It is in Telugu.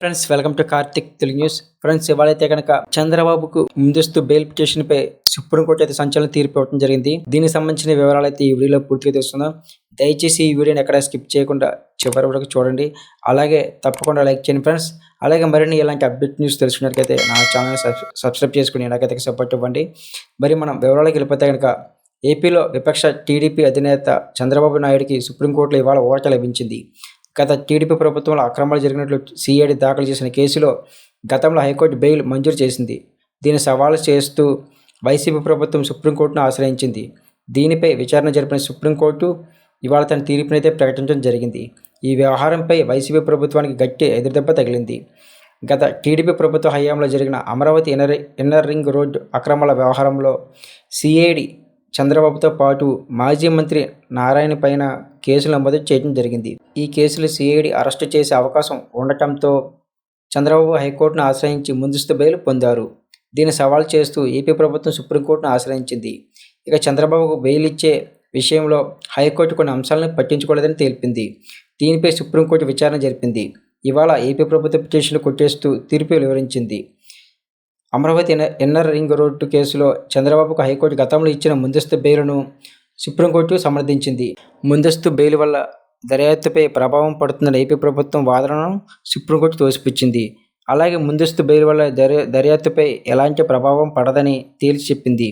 Friends, welcome to Karthik Telugu news. Friends, ఇవాళైతే కనుక చంద్రబాబుకు ముందస్తు బెయిల్ పిటిషన్ పై సుప్రీంకోర్టు అయితే సంచలన తీర్పు ఇవ్వడం జరిగింది. దీనికి సంబంధించిన వివరాలు అయితే ఈ వీడియోలో పూర్తిగా తెలుసుకుందాం. దయచేసి ఈ వీడియోని ఎక్కడ స్కిప్ చేయకుండా చివరి వరకు చూడండి. అలాగే తప్పకుండా లైక్ చేయండి ఫ్రెండ్స్. అలాగే మరిన్ని ఇలాంటి అప్డేట్ న్యూస్ తెలుసుకున్నట్లయితే నా ఛానల్ సబ్స్క్రైబ్ చేసుకుని నాకైతే సపోర్ట్ ఇవ్వండి. మరి మనం వివరాలకు వెళ్ళిపోతే కనుక ఏపీలో విపక్ష టీడీపీ అధినేత చంద్రబాబు నాయుడికి సుప్రీంకోర్టులో ఇవాళ ఊరట లభించింది. గత టీడీపీ ప్రభుత్వంలో అక్రమాలు జరిగినట్లు సిఐడి దాఖలు చేసిన కేసులో గతంలో హైకోర్టు బెయిల్ మంజూరు చేసింది. దీన్ని సవాలు చేస్తూ వైసీపీ ప్రభుత్వం సుప్రీంకోర్టును ఆశ్రయించింది. దీనిపై విచారణ జరిపిన సుప్రీంకోర్టు ఇవాళ తన తీర్పునైతే ప్రకటించడం జరిగింది. ఈ వ్యవహారంపై వైసీపీ ప్రభుత్వానికి గట్టి ఎదురుదెబ్బ తగిలింది. గత టీడీపీ ప్రభుత్వ హయాంలో జరిగిన అమరావతి ఇన్నర్ రింగ్ రోడ్డు అక్రమాల వ్యవహారంలో సిఐడి చంద్రబాబుతో పాటు మాజీ మంత్రి నారాయణ పైన కేసులు నమోదు చేయడం జరిగింది. ఈ కేసులు సిఐడి అరెస్టు చేసే అవకాశం ఉండటంతో చంద్రబాబు హైకోర్టును ఆశ్రయించి ముందస్తు బెయిల్ పొందారు. దీన్ని సవాల్ చేస్తూ ఏపీ ప్రభుత్వం సుప్రీంకోర్టును ఆశ్రయించింది. ఇక చంద్రబాబుకు బెయిల్ ఇచ్చే విషయంలో హైకోర్టు కొన్ని అంశాలను పట్టించుకోలేదని తెలిపింది. దీనిపై సుప్రీంకోర్టు విచారణ జరిపింది. ఇవాళ ఏపీ ప్రభుత్వ పిటిషన్లు కొట్టేస్తూ తీర్పు వివరించింది. అమరావతి ఇన్నర్ రింగ్ రోడ్డు కేసులో చంద్రబాబుకు హైకోర్టు గతంలో ఇచ్చిన ముందస్తు బెయిల్ను సుప్రీంకోర్టు సమర్థించింది. ముందస్తు బెయిల్ వల్ల దర్యాప్తుపై ప్రభావం పడుతుందని ఏపీ ప్రభుత్వం వాదనను సుప్రీంకోర్టు తోసిపుచ్చింది. అలాగే ముందస్తు బెయిల్ వల్ల దర్యాప్తుపై ఎలాంటి ప్రభావం పడదని తేల్చి చెప్పింది.